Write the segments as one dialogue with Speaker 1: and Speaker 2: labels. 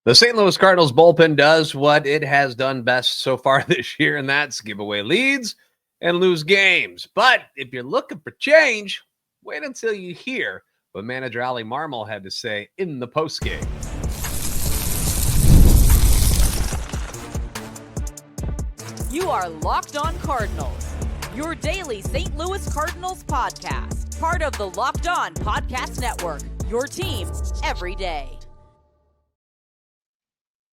Speaker 1: The St. Louis Cardinals bullpen does what it has done best so far this year, and that's give away leads and lose games. But if you're looking for change, wait until you hear what manager Oli Marmol had to say in the postgame.
Speaker 2: You are Locked On Cardinals, your daily St. Louis Cardinals podcast, part of the Locked On Podcast Network, your team every day.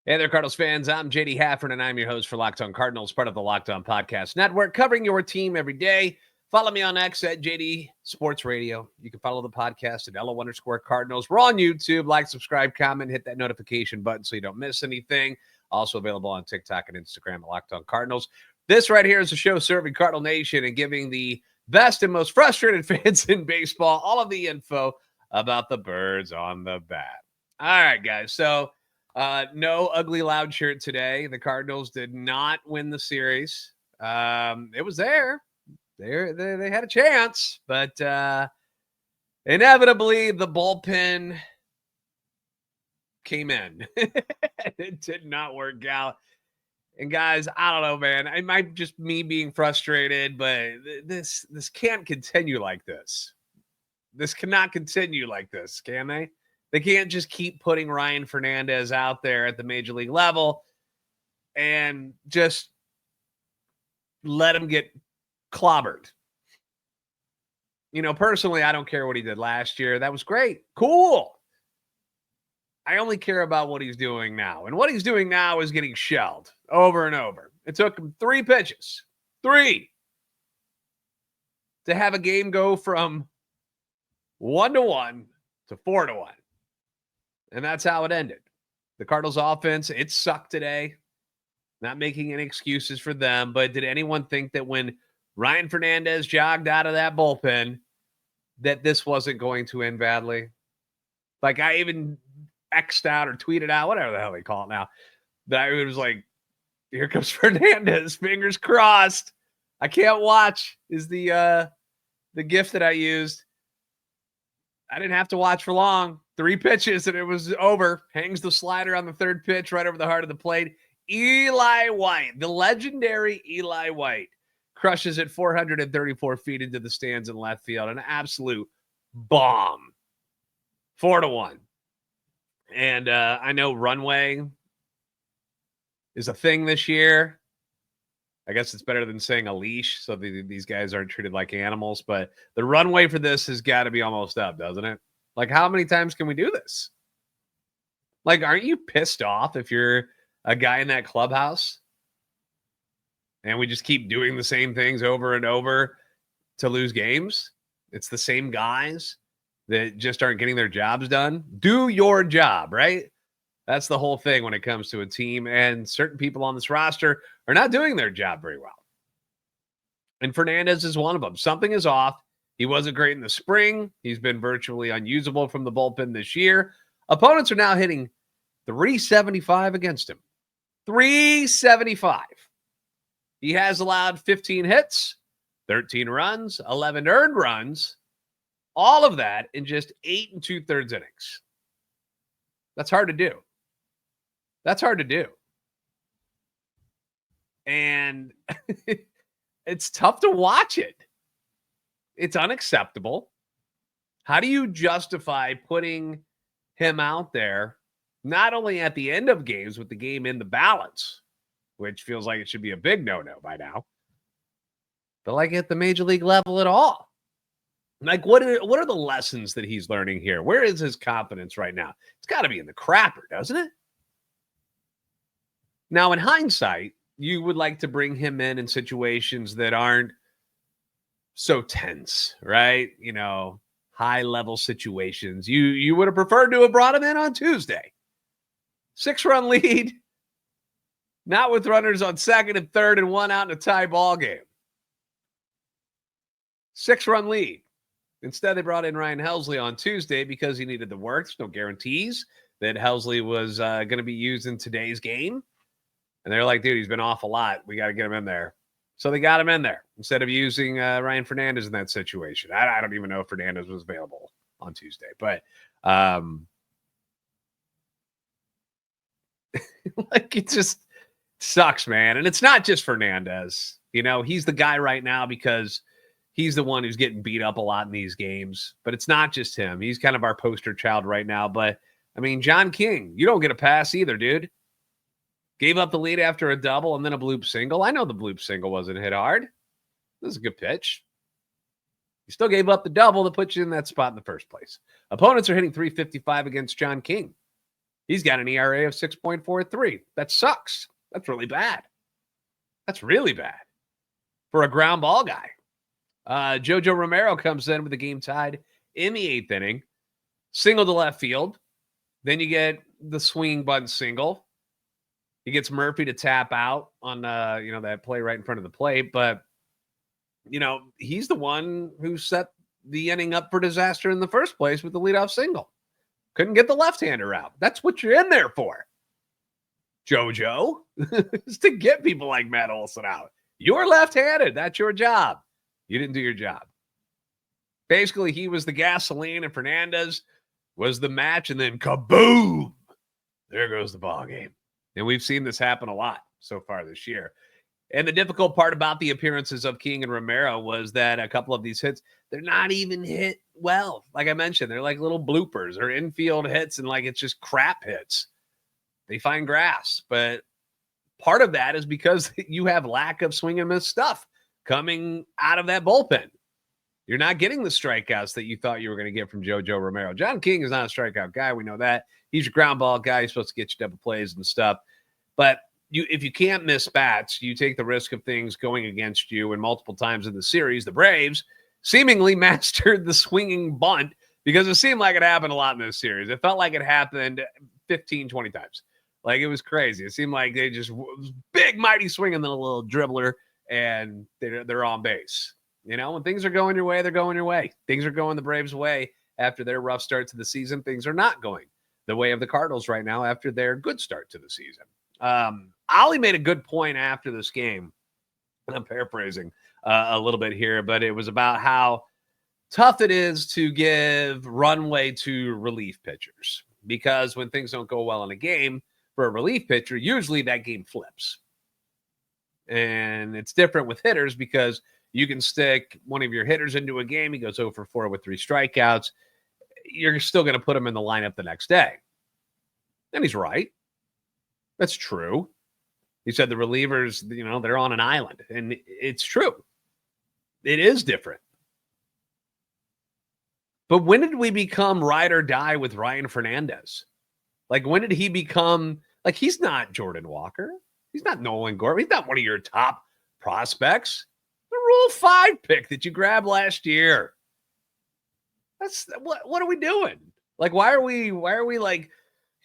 Speaker 1: Hey there, Cardinals fans. I'm JD Haffern, and I'm your host for Locked On Cardinals, part of the Locked On Podcast Network, covering your team every day. Follow me on X at JD Sports Radio. You can follow the podcast at LO_Cardinals. We're on YouTube. Like, subscribe, comment, hit that notification button so you don't miss anything. Also available on TikTok and Instagram at Locked On Cardinals. This right here is a show serving Cardinal Nation and giving the best and most frustrated fans in baseball all of the info about the birds on the bat. All right, guys. So, no ugly loud shirt today. The Cardinals did not win the series. It was there. They had a chance, but inevitably the bullpen came in. It did not work out. And guys, I don't know, man. It might just me being frustrated, but this can't continue like this. This cannot continue like this, can they? They can't just keep putting Ryan Fernandez out there at the major league level and just let him get clobbered. You know, personally, I don't care what he did last year. That was great. Cool. I only care about what he's doing now. And what he's doing now is getting shelled over and over. It took him 3 pitches, 3, to have a game go from 1-1 to 4-1. And that's how it ended. The Cardinals offense, it sucked today. Not making any excuses for them. But did anyone think that when Ryan Fernandez jogged out of that bullpen, that this wasn't going to end badly? Like, I even X'd out or tweeted out, whatever the hell they call it now, that I was like, here comes Fernandez, fingers crossed. I can't watch is the GIF that I used. I didn't have to watch for long. 3 pitches and it was over. Hangs the slider on the 3rd pitch right over the heart of the plate. Eli White, the legendary Eli White, crushes it 434 feet into the stands in left field. An absolute bomb. 4-1. And I know runway is a thing this year. I guess it's better than saying a leash, so these guys aren't treated like animals. But the runway for this has got to be almost up, doesn't it? Like, how many times can we do this? Like, aren't you pissed off if you're a guy in that clubhouse and we just keep doing the same things over and over to lose games? It's the same guys that just aren't getting their jobs done. Do your job, right? That's the whole thing when it comes to a team. And certain people on this roster are not doing their job very well. And Fernandez is one of them. Something is off. He wasn't great in the spring. He's been virtually unusable from the bullpen this year. Opponents are now hitting 375 against him. 375. He has allowed 15 hits, 13 runs, 11 earned runs. All of that in just 8 2/3 innings. That's hard to do. That's hard to do. And it's tough to watch it. It's unacceptable. How do you justify putting him out there, not only at the end of games with the game in the balance, which feels like it should be a big no-no by now, but like at the major league level at all? Like, what are the lessons that he's learning here? Where is his confidence right now? It's got to be in the crapper, doesn't it? Now, in hindsight, you would like to bring him in situations that aren't so tense, right? You know, high-level situations. You would have preferred to have brought him in on Tuesday. 6-run lead, not with runners on 2nd and 3rd and 1 out in a tie ball game. 6-run lead. Instead, they brought in Ryan Helsley on Tuesday because he needed the work. There's no guarantees that Helsley was going to be used in today's game. And they're like, dude, he's been off a lot. We got to get him in there. So they got him in there instead of using Ryan Fernandez in that situation. I don't even know if Fernandez was available on Tuesday. But Like, it just sucks, man. And it's not just Fernandez. You know, he's the guy right now because he's the one who's getting beat up a lot in these games. But it's not just him. He's kind of our poster child right now. But, I mean, John King, you don't get a pass either, dude. Gave up the lead after a double and then a bloop single. I know the bloop single wasn't hit hard. This is a good pitch. You still gave up the double that put you in that spot in the first place. Opponents are hitting 355 against John King. He's got an ERA of 6.43. That sucks. That's really bad for a ground ball guy. Jojo Romero comes in with the game tied in the 8th inning. Single to left field. Then you get the swinging bunt single. He gets Murphy to tap out on, that play right in front of the plate. But, he's the one who set the inning up for disaster in the first place with the leadoff single. Couldn't get the left-hander out. That's what you're in there for, JoJo, is to get people like Matt Olson out. You're left-handed. That's your job. You didn't do your job. Basically, he was the gasoline and Fernandez was the match, and then kaboom! There goes the ball game. And we've seen this happen a lot so far this year. And the difficult part about the appearances of King and Romero was that a couple of these hits, they're not even hit well. Like I mentioned, they're like little bloopers or infield hits, and like it's just crap hits. They find grass. But part of that is because you have lack of swing and miss stuff coming out of that bullpen. You're not getting the strikeouts that you thought you were going to get from JoJo Romero. John King is not a strikeout guy. We know that. He's your ground ball guy. He's supposed to get you double plays and stuff. But if you can't miss bats, you take the risk of things going against you. And multiple times in the series, the Braves seemingly mastered the swinging bunt because it seemed like it happened a lot in this series. It felt like it happened 15, 20 times. Like, it was crazy. It seemed like they just big, mighty swing and then a little dribbler, and they're on base. When things are going your way, they're going your way. Things are going the Braves' way after their rough start to the season. Things are not going the way of the Cardinals right now after their good start to the season. Oli made a good point after this game, and I'm paraphrasing a little bit here, but it was about how tough it is to give runway to relief pitchers, because when things don't go well in a game for a relief pitcher, usually that game flips. And it's different with hitters because you can stick one of your hitters into a game. He goes 0 for 4 with 3 strikeouts. You're still going to put him in the lineup the next day. And he's right. That's true. He said the relievers, they're on an island. And it's true. It is different. But when did we become ride or die with Ryan Fernandez? Like, when did he become, like, he's not Jordan Walker. He's not Nolan Gorman. He's not one of your top prospects. The Rule 5 pick that you grabbed last year. That's what are we doing? Like, why are we like,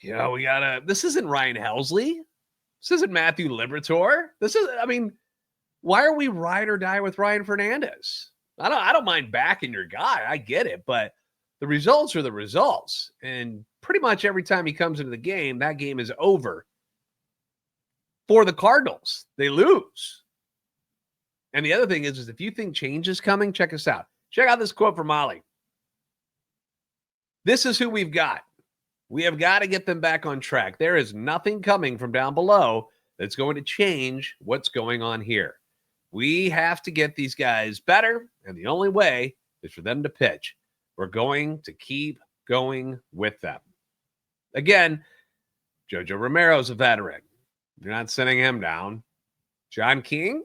Speaker 1: we gotta, this isn't Ryan Helsley. This isn't Matthew Liberatore. Why are we ride or die with Ryan Fernandez? I don't mind backing your guy. I get it, but the results are the results. And pretty much every time he comes into the game, that game is over. For the Cardinals, they lose. And the other thing is if you think change is coming, check us out. Check out this quote from Oli. This is who we've got. We have got to get them back on track. There is nothing coming from down below that's going to change what's going on here. We have to get these guys better, and the only way is for them to pitch. We're going to keep going with them. Again, JoJo Romero's a veteran. You're not sending him down. John King?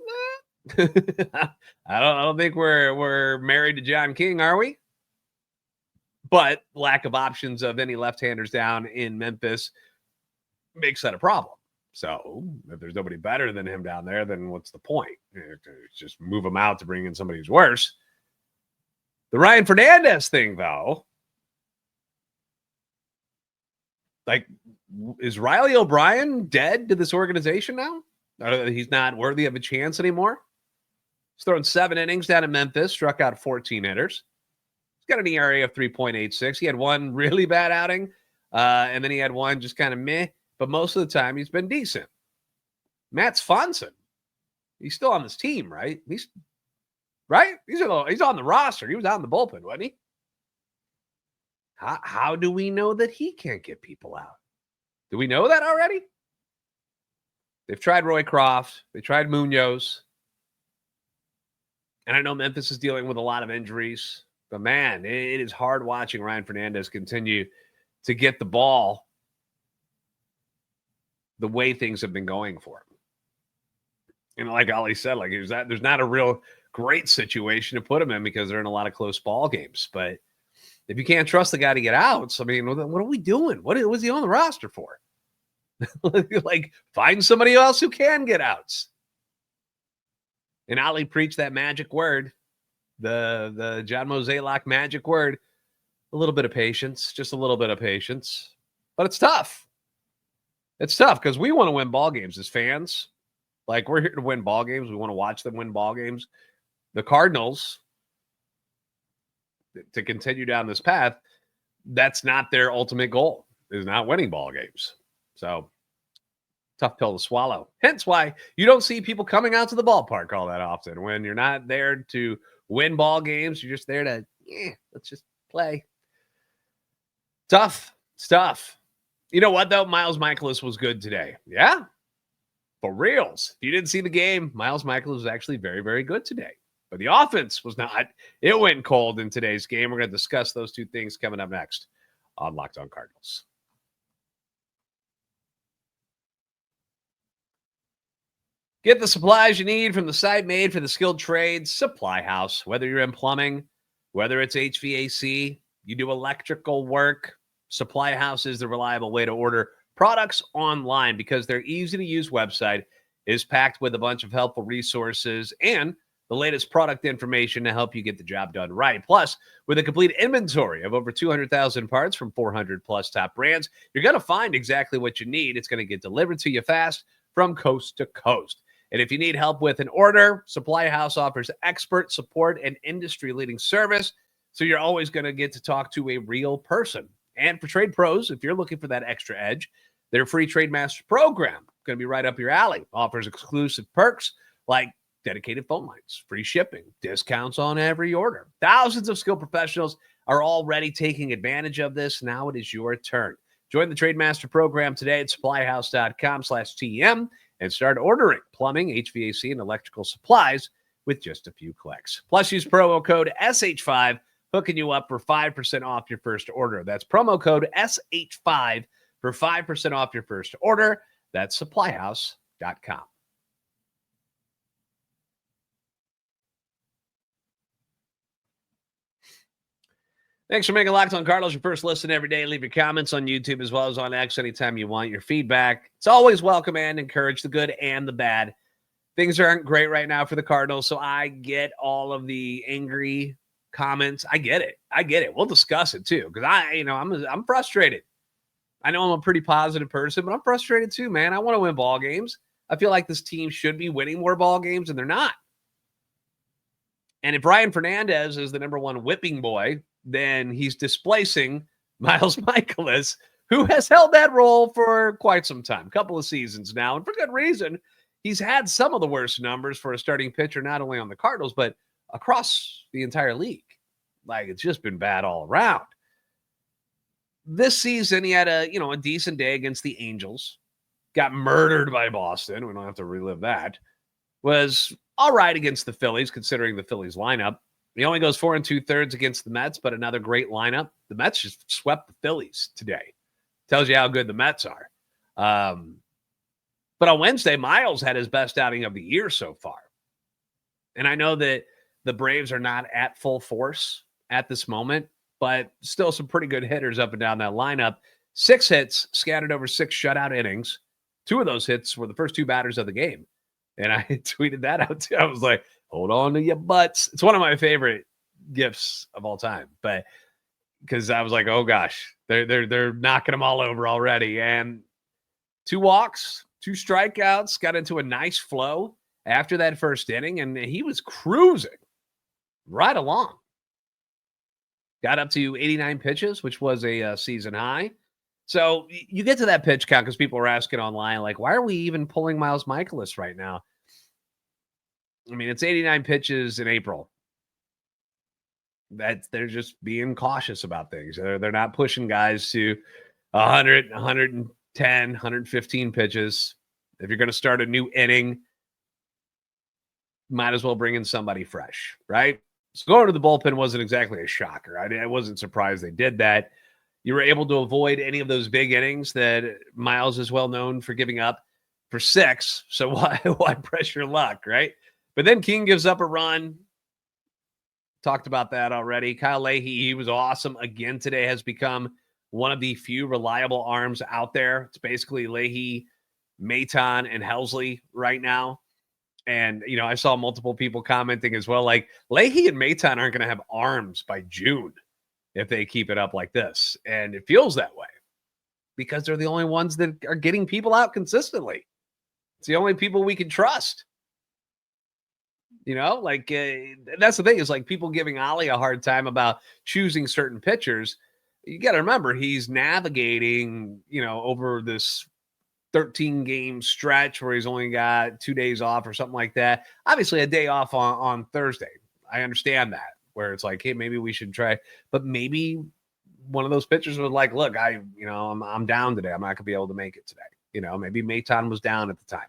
Speaker 1: I don't think we're married to John King, are we? But lack of options of any left-handers down in Memphis makes that a problem. So if there's nobody better than him down there, then what's the point? Just move him out to bring in somebody who's worse. The Ryan Fernandez thing, though, like, is Riley O'Brien dead to this organization now? He's not worthy of a chance anymore. He's thrown 7 innings down in Memphis, struck out 14 hitters. He's got an ERA of 3.86. He had one really bad outing, and then he had one just kind of meh, but most of the time he's been decent. Matt Swanson, he's still on this team, right? He's on the roster. He was out in the bullpen, wasn't he? How do we know that he can't get people out? Do we know that already? They've tried Roy Croft. They tried Munoz. And I know Memphis is dealing with a lot of injuries. But, man, it is hard watching Ryan Fernandez continue to get the ball the way things have been going for him. And like Oli said, like there's not a real great situation to put him in because they're in a lot of close ball games. But if you can't trust the guy to get outs, I mean, what are we doing? What was he on the roster for? Like, find somebody else who can get outs. And Oli preached that magic word, the John Mozeliak magic word. A little bit of patience, just a little bit of patience. But it's tough. It's tough because we want to win ball games as fans. Like, we're here to win ball games. We want to watch them win ball games. The Cardinals, to continue down this path, that's not their ultimate goal, is not winning ball games. So, tough pill to swallow. Hence why you don't see people coming out to the ballpark all that often. When you're not there to win ball games, you're just there to, let's just play. Tough stuff. You know what, though? Miles Mikolas was good today. Yeah, for reals. If you didn't see the game, Miles Mikolas was actually very, very good today. But the offense was not. It went cold in today's game. We're going to discuss those two things coming up next on Locked On Cardinals. Get the supplies you need from the site made for the skilled trades, Supply House. Whether you're in plumbing, whether it's HVAC, you do electrical work, Supply House is the reliable way to order products online because their easy-to-use website is packed with a bunch of helpful resources and the latest product information to help you get the job done right. Plus, with a complete inventory of over 200,000 parts from 400-plus top brands, you're going to find exactly what you need. It's going to get delivered to you fast from coast to coast. And if you need help with an order, Supply House offers expert support and industry-leading service, so you're always going to get to talk to a real person. And for trade pros, if you're looking for that extra edge, their free Trade Master program, going to be right up your alley, offers exclusive perks like dedicated phone lines, free shipping, discounts on every order. Thousands of skilled professionals are already taking advantage of this. Now it is your turn. Join the Trade Master program today at supplyhouse.com/TM and start ordering plumbing, HVAC, and electrical supplies with just a few clicks. Plus, use promo code SH5, hooking you up for 5% off your first order. That's promo code SH5 for 5% off your first order. That's supplyhouse.com. Thanks for making Locked On Cardinals your first listen every day. Leave your comments on YouTube as well as on X anytime you want. Your feedback, it's always welcome and encourage the good and the bad. Things aren't great right now for the Cardinals, so I get all of the angry comments. I get it. We'll discuss it too because I'm frustrated. I know I'm a pretty positive person, but I'm frustrated too, man. I want to win ball games. I feel like this team should be winning more ball games, and they're not. And if Ryan Fernandez is the number one whipping boy, then he's displacing Miles Mikolas, who has held that role for quite some time, a couple of seasons now, and for good reason. He's had some of the worst numbers for a starting pitcher, not only on the Cardinals, but across the entire league. Like, it's just been bad all around. This season, he had a decent day against the Angels, got murdered by Boston. We don't have to relive that. Was all right against the Phillies, considering the Phillies lineup. He only goes 4 2/3 against the Mets, but another great lineup. The Mets just swept the Phillies today. Tells you how good the Mets are. But on Wednesday, Miles had his best outing of the year so far. And I know that the Braves are not at full force at this moment, but still some pretty good hitters up and down that lineup. 6 hits scattered over 6 shutout innings. 2 of those hits were the first 2 batters of the game. And I tweeted that out too. I was like, hold on to your butts. It's one of my favorite gifts of all time. But because I was like, oh gosh, they're knocking them all over already. And 2 walks, 2 strikeouts, got into a nice flow after that first inning, and he was cruising right along. Got up to 89 pitches, which was a season high. So you get to that pitch count because people are asking online, like, why are we even pulling Miles Mikolas right now? I mean, it's 89 pitches in April. That they're just being cautious about things. They're not pushing guys to 100, 110, 115 pitches. If you're going to start a new inning, might as well bring in somebody fresh, right? So going to the bullpen wasn't exactly a shocker. I wasn't surprised they did that. You were able to avoid any of those big innings that Miles is well known for giving up for 6. So why press your luck, right? But then King gives up a run. Talked about that already. Kyle Leahy, he was awesome again today, has become one of the few reliable arms out there. It's basically Leahy, Maton, and Helsley right now. And, I saw multiple people commenting as well, like Leahy and Maton aren't going to have arms by June if they keep it up like this. And it feels that way because they're the only ones that are getting people out consistently. It's the only people we can trust. That's the thing is like people giving Oli a hard time about choosing certain pitchers. You got to remember he's navigating, over this 13-game stretch where he's only got 2 days off or something like that. Obviously a day off on Thursday. I understand that where it's like, hey, maybe we should try, but maybe one of those pitchers was like, look, I'm down today. I'm not gonna be able to make it today. Maybe Maton was down at the time.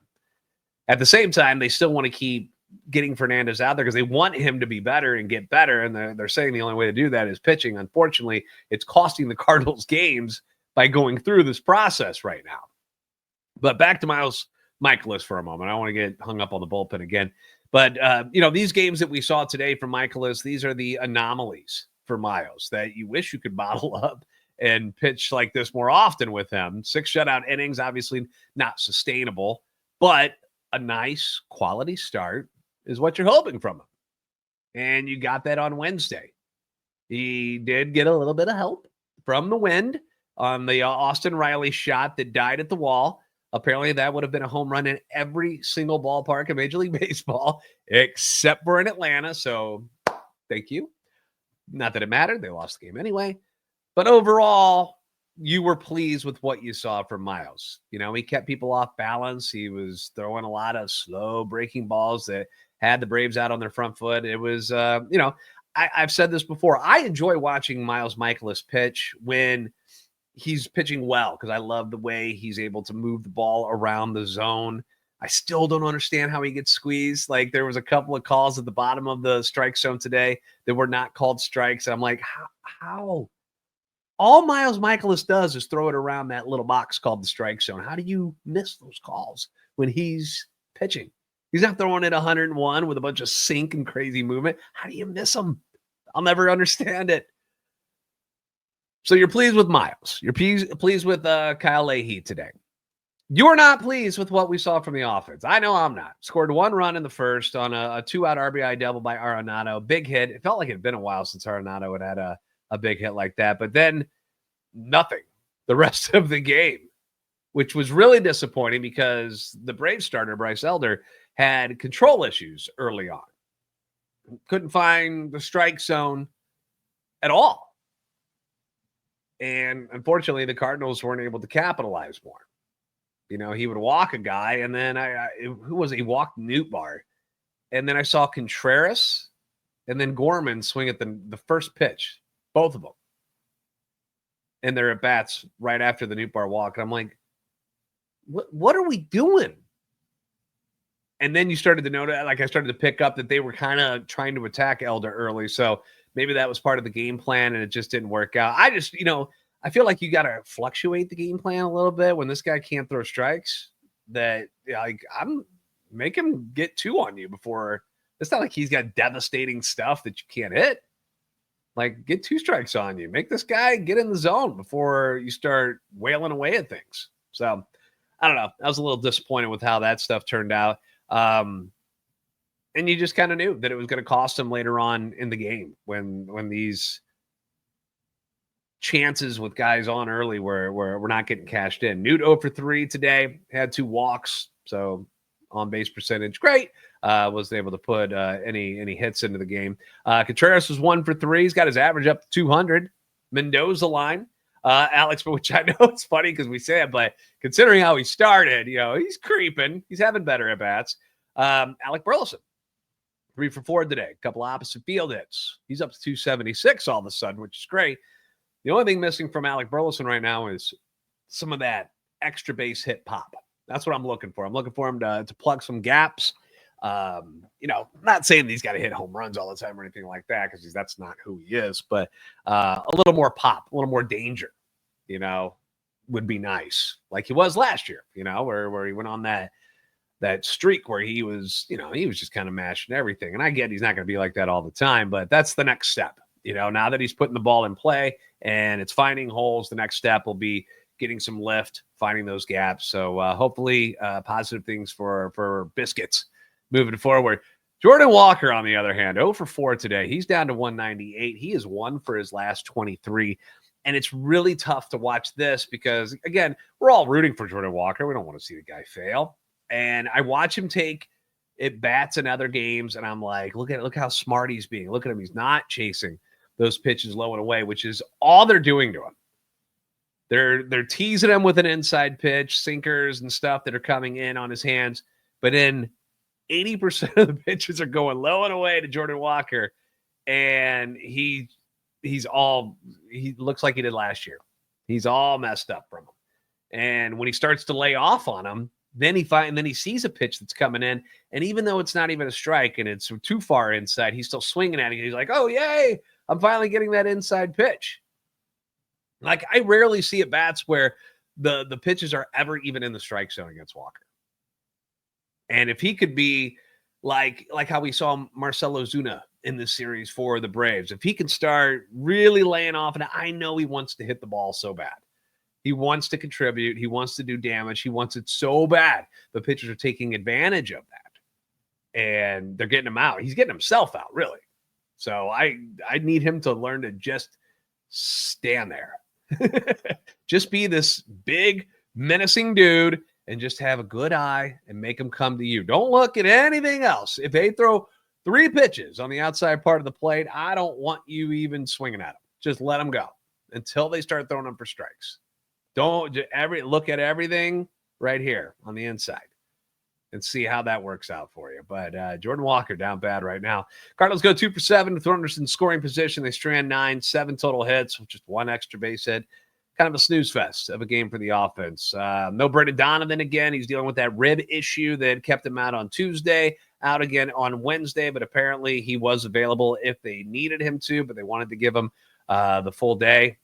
Speaker 1: At the same time, they still want to keep getting Fernandez out there because they want him to be better and get better. And they're saying the only way to do that is pitching. Unfortunately, it's costing the Cardinals games by going through this process right now. But back to Mikolas for a moment. I don't want to get hung up on the bullpen again. But, these games that we saw today from Mikolas, these are the anomalies for Miles that you wish you could bottle up and pitch like this more often with him. 6 shutout innings, obviously not sustainable, but a nice quality start is what you're hoping from him. And you got that on Wednesday. He did get a little bit of help from the wind on the Austin Riley shot that died at the wall. Apparently that would have been a home run in every single ballpark in Major League Baseball, except for in Atlanta. So thank you. Not that it mattered. They lost the game anyway. But overall, you were pleased with what you saw from Miles. He kept people off balance. He was throwing a lot of slow breaking balls that had the Braves out on their front foot. It was, I've said this before. I enjoy watching Miles Mikolas pitch when he's pitching well because I love the way he's able to move the ball around the zone. I still don't understand how he gets squeezed. Like there was a couple of calls at the bottom of the strike zone today that were not called strikes. I'm like, how? All Miles Mikolas does is throw it around that little box called the strike zone. How do you miss those calls when he's pitching? He's not throwing it 101 with a bunch of sink and crazy movement. How do you miss them? I'll never understand it. So you're pleased with Miles. You're pleased with Kyle Leahy today. You're not pleased with what we saw from the offense. I know I'm not. Scored 1 run in the first on a 2-out RBI double by Arenado. Big hit. It felt like it had been a while since Arenado had a big hit like that. But then nothing the rest of the game, which was really disappointing because the Braves starter, Bryce Elder, had control issues early on. Couldn't find the strike zone at all. And unfortunately, the Cardinals weren't able to capitalize more. He would walk a guy, and then who was it? He walked Nootbaar. And then I saw Contreras and then Gorman swing at the first pitch, both of them. And they're at bats right after the Nootbaar walk. And I'm like, what are we doing? And then you started to notice, like I started to pick up that they were kind of trying to attack Elder early. So maybe that was part of the game plan and it just didn't work out. I just, I feel like you got to fluctuate the game plan a little bit when this guy can't throw strikes. That I'm make him get 2 on you before. It's not like he's got devastating stuff that you can't hit. Like get 2 strikes on you. Make this guy get in the zone before you start wailing away at things. So I don't know. I was a little disappointed with how that stuff turned out. And you just kind of knew that it was going to cost him later on in the game when these chances with guys on early were not getting cashed in. Newt 0 for 3 today, had 2 walks, so on base percentage great. Wasn't able to put any hits into the game. Contreras was 1 for 3. He's got his average up to 200. Mendoza line. Alex, which I know it's funny because we say it, but considering how he started, he's creeping. He's having better at bats. Alec Burleson, 3 for 4 today. A couple opposite field hits. He's up to 276 all of a sudden, which is great. The only thing missing from Alec Burleson right now is some of that extra base hit pop. That's what I'm looking for. I'm looking for him to plug some gaps. Not saying he's got to hit home runs all the time or anything like that, because that's not who he is, but a little more pop, a little more danger, would be nice. Like he was last year, where he went on that streak where he was just kind of mashing everything. And I get he's not going to be like that all the time, but that's the next step. Now that he's putting the ball in play and it's finding holes, the next step will be getting some lift, finding those gaps. So hopefully positive things for Biscuits moving forward. Jordan Walker, on the other hand, 0 for 4 today. He's down to 198. He is 1 for his last 23. And it's really tough to watch this because, again, we're all rooting for Jordan Walker. We don't want to see the guy fail. And I watch him take at bats in other games, and I'm like, look how smart he's being. Look at him. He's not chasing those pitches low and away, which is all they're doing to him. They're teasing him with an inside pitch, sinkers and stuff that are coming in on his hands. But then 80% of the pitches are going low and away to Jordan Walker, and he looks like he did last year. He's all messed up from him. And when he starts to lay off on him, then he sees a pitch that's coming in, and even though it's not even a strike and it's too far inside, he's still swinging at it. He's like, "Oh, yay, I'm finally getting that inside pitch." Like, I rarely see at bats where the pitches are ever even in the strike zone against Walker. And if he could be like how we saw Marcell Ozuna in this series for the Braves, if he can start really laying off, and I know he wants to hit the ball so bad. He wants to contribute. He wants to do damage. He wants it so bad. The pitchers are taking advantage of that. And they're getting him out. He's getting himself out, really. So I need him to learn to just stand there. Just be this big, menacing dude and just have a good eye and make them come to you. Don't look at anything else. If they throw 3 pitches on the outside part of the plate, I don't want you even swinging at them. Just let them go until they start throwing them for strikes. Don't look at everything right here on the inside and see how that works out for you. But Jordan Walker down bad right now. Cardinals go 2 for 7 with runners in scoring position. They strand 9, 7 total hits with just 1 extra base hit. Kind of a snooze fest of a game for the offense. No Brendan Donovan again. He's dealing with that rib issue that kept him out on Tuesday, out again on Wednesday, but apparently he was available if they needed him to, but they wanted to give him the full day.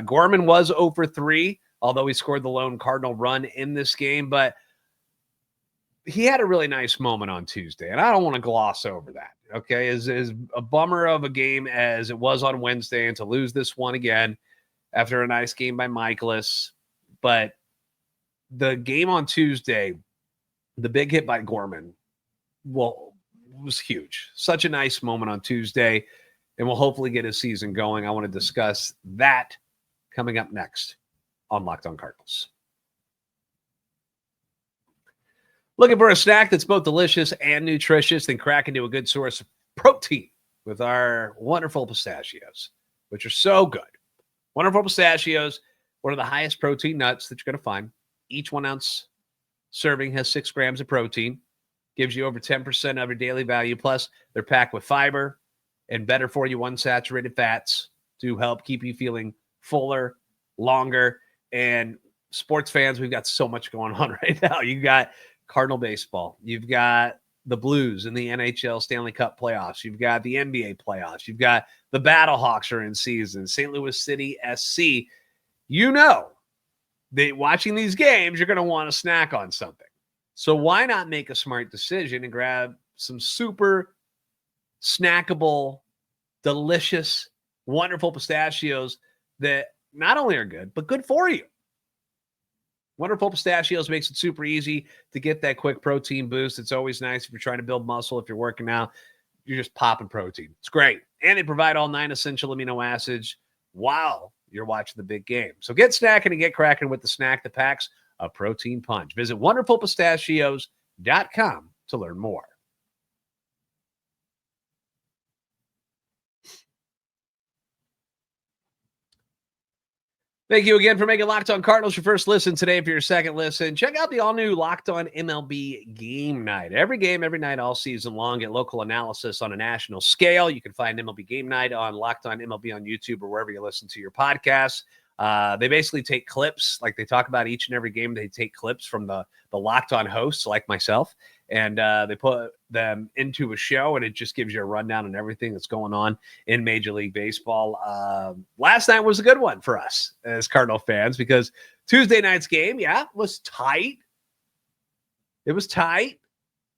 Speaker 1: Gorman was 0 for 3, although he scored the lone Cardinal run in this game, but he had a really nice moment on Tuesday, and I don't want to gloss over that, okay? As a bummer of a game as it was on Wednesday, and to lose this one again after a nice game by Mikolas. But the game on Tuesday, the big hit by Gorman, was huge. Such a nice moment on Tuesday, and we'll hopefully get his season going. I want to discuss that coming up next on Locked On Cardinals. Looking for a snack that's both delicious and nutritious? Then crack into a good source of protein with our wonderful pistachios, which are so good. Wonderful pistachios, one of the highest protein nuts that you're going to find. Each 1 ounce serving has 6 grams of protein, gives you over 10% of your daily value. Plus, they're packed with fiber and better for you unsaturated fats to help keep you feeling fuller, longer. And sports fans, we've got so much going on right now. You got Cardinal baseball. You've got the Blues in the NHL Stanley Cup playoffs. You've got the NBA playoffs. You've got the Battlehawks are in season. St. Louis City SC. You know that watching these games, you're going to want to snack on something. So why not make a smart decision and grab some super snackable, delicious, wonderful pistachios that not only are good, but good for you. Wonderful Pistachios makes it super easy to get that quick protein boost. It's always nice if you're trying to build muscle, if you're working out, you're just popping protein. It's great. And they provide all 9 essential amino acids while you're watching the big game. So get snacking and get cracking with the snack that packs a protein punch. Visit wonderfulpistachios.com to learn more. Thank you again for making Locked On Cardinals your first listen today. For your second listen, check out the all-new Locked On MLB Game Night. Every game, every night, all season long. Get local analysis on a national scale. You can find MLB Game Night on Locked On MLB on YouTube or wherever you listen to your podcasts. They basically take clips, like they talk about each and every game. They take clips from the Locked On hosts like myself, and they put them into a show, and it just gives you a rundown on everything that's going on in Major League Baseball. Last night was a good one for us as Cardinal fans because Tuesday night's game, was tight. It was tight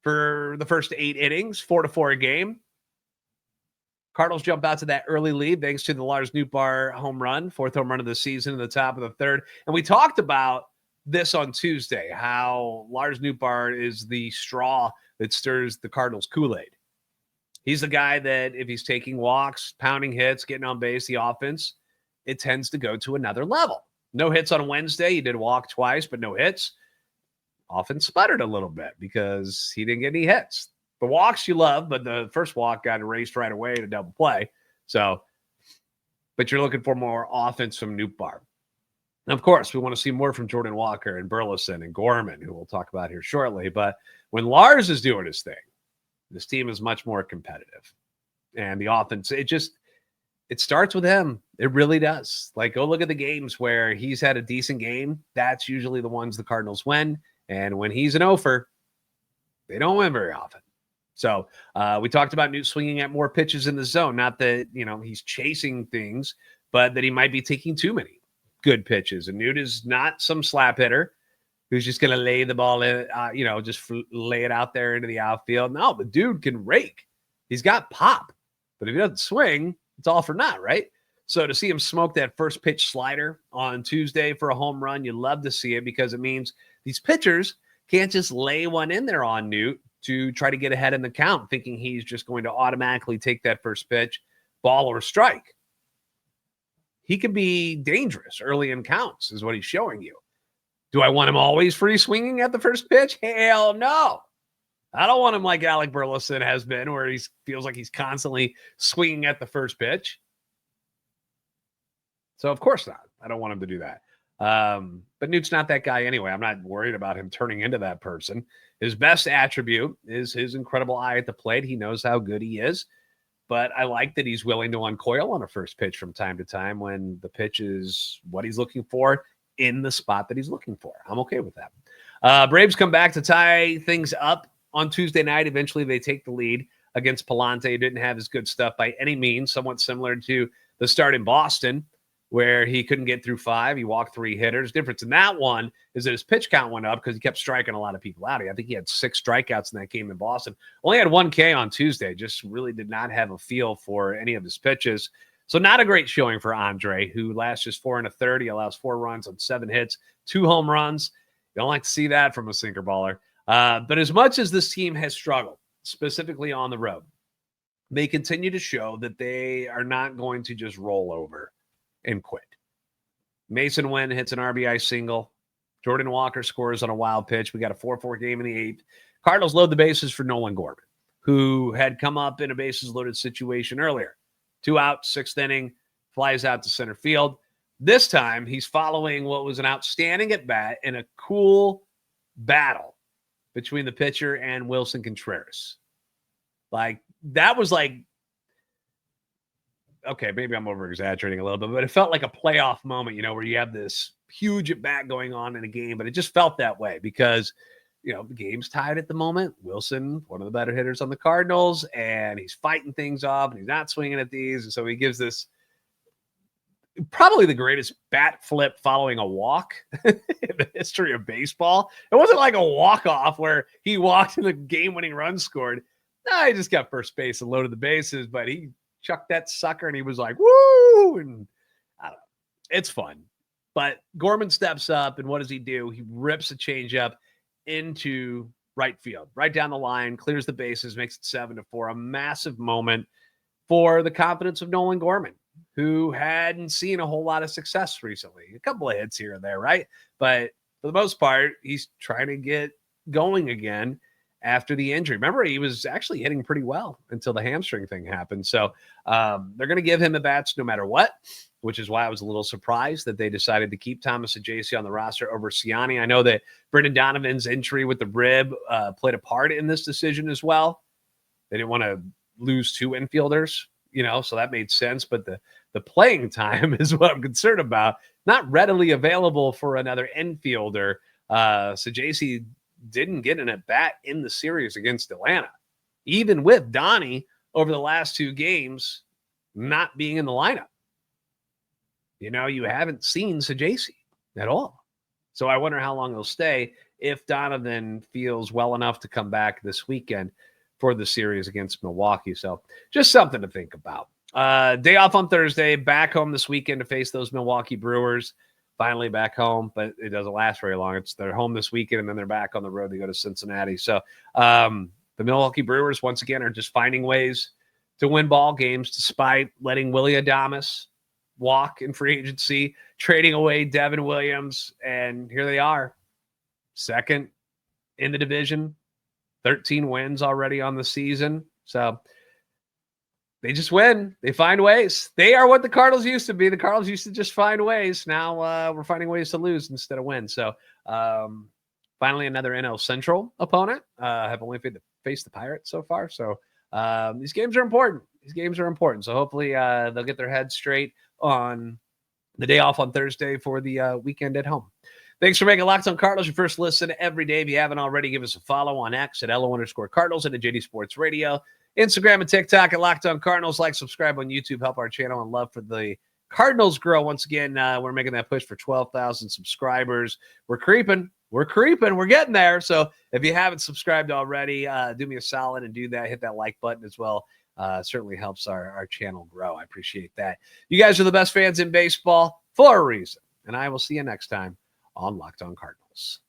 Speaker 1: for the first 8 innings, 4-4 a game. Cardinals jump out to that early lead thanks to the Lars Nootbaar home run, 4th home run of the season in the top of the 3rd. And we talked about this on Tuesday, how Lars Nootbaar is the straw that stirs the Cardinals' Kool-Aid. He's the guy that if he's taking walks, pounding hits, getting on base, the offense, it tends to go to another level. No hits on Wednesday. He did walk twice, but no hits. Often sputtered a little bit because he didn't get any hits. The walks you love, but the first walk got erased right away to double play. So, but you're looking for more offense from Nootbaar. And of course, we want to see more from Jordan Walker and Burleson and Gorman, who we'll talk about here shortly. But when Lars is doing his thing, this team is much more competitive. And the offense, it starts with him. It really does. Like, go look at the games where he's had a decent game. That's usually the ones the Cardinals win. And when he's an offer, they don't win very often. So we talked about Newt swinging at more pitches in the zone. Not that, he's chasing things, but that he might be taking too many good pitches. And Newt is not some slap hitter who's just going to lay the ball in, lay it out there into the outfield. No, the dude can rake. He's got pop. But if he doesn't swing, it's all for naught, right? So to see him smoke that first pitch slider on Tuesday for a home run, you love to see it because it means these pitchers can't just lay one in there on Newt to try to get ahead in the count, thinking he's just going to automatically take that first pitch, ball or strike. He can be dangerous early in counts, is what he's showing you. Do I want him always free swinging at the first pitch? Hell no. I don't want him like Alec Burleson has been, where he feels like he's constantly swinging at the first pitch. So, of course not. I don't want him to do that. But Newt's not that guy anyway. I'm not worried about him turning into that person. His best attribute is his incredible eye at the plate. He knows how good he is. But I like that he's willing to uncoil on a first pitch from time to time when the pitch is what he's looking for in the spot that he's looking for. I'm okay with that. Braves come back to tie things up on Tuesday night. Eventually, they take the lead against Palante. He didn't have his good stuff by any means, somewhat similar to the start in Boston, where he couldn't get through 5. He walked 3 hitters. Difference in that one is that his pitch count went up because he kept striking a lot of people out. I think he had 6 strikeouts in that game in Boston. Only had 1 K on Tuesday. Just really did not have a feel for any of his pitches. So not a great showing for Andre, who lasts just 4 1/3. He allows 4 runs on 7 hits, 2 home runs. You don't like to see that from a sinker baller. But as much as this team has struggled, specifically on the road, they continue to show that they are not going to just roll over and quit. Mason Wynn hits an RBI single. Jordan Walker scores on a wild pitch. We got a 4-4 game in the 8th. Cardinals load the bases for Nolan Gorman, who had come up in a bases-loaded situation earlier. 2 out, 6th inning, flies out to center field. This time, he's following what was an outstanding at-bat in a cool battle between the pitcher and Wilson Contreras. That was okay, maybe I'm over-exaggerating a little bit, but it felt like a playoff moment, where you have this huge at-bat going on in a game, but it just felt that way because, the game's tied at the moment. Wilson, one of the better hitters on the Cardinals, and he's fighting things off, and he's not swinging at these, and so he gives this probably the greatest bat flip following a walk in the history of baseball. It wasn't like a walk-off where he walked and the game-winning run scored. No, he just got first base and loaded the bases, but he chucked that sucker and he was like, woo! And I don't know. It's fun. But Gorman steps up, and what does he do? He rips a changeup into right field, right down the line, clears the bases, makes it 7-4. A massive moment for the confidence of Nolan Gorman, who hadn't seen a whole lot of success recently. A couple of hits here and there, right? But for the most part, he's trying to get going again after the injury. Remember, he was actually hitting pretty well until the hamstring thing happened. So they're going to give him at-bats no matter what, which is why I was a little surprised that they decided to keep Thomas Ajayci on the roster over Siani. I know that Brendan Donovan's injury with the rib played a part in this decision as well. They didn't want to lose 2 infielders, so that made sense. But the playing time is what I'm concerned about not readily available for another infielder. Sajacy didn't get an at-bat in the series against Atlanta, even with Donnie over the last 2 games not being in the lineup. You haven't seen Sajacy at all. So I wonder how long he'll stay if Donovan feels well enough to come back this weekend for the series against Milwaukee. So just something to think about. Day off on Thursday, back home this weekend to face those Milwaukee Brewers. Finally back home, but it doesn't last very long. They're home this weekend, and then they're back on the road. They go to Cincinnati. So the Milwaukee Brewers, once again, are just finding ways to win ball games despite letting Willy Adames walk in free agency, trading away Devin Williams, and here they are, second in the division, 13 wins already on the season. So they just win. They find ways. They are what the Cardinals used to be. The Cardinals used to just find ways. Now we're finding ways to lose instead of win. So finally another NL Central opponent. Have only faced the Pirates so far. So these games are important. So hopefully they'll get their heads straight on the day off on Thursday for the weekend at home. Thanks for making Locked On Cardinals your first listen every day. If you haven't already, give us a follow on X at @LO_Cardinals and at JD Sports Radio, Instagram and TikTok at Locked On Cardinals. Like, subscribe on YouTube, help our channel, and love for the Cardinals grow. Once again, we're making that push for 12,000 subscribers. We're creeping. We're getting there. So if you haven't subscribed already, do me a solid and do that. Hit that like button as well. Certainly helps our channel grow. I appreciate that. You guys are the best fans in baseball for a reason. And I will see you next time on Locked On Cardinals.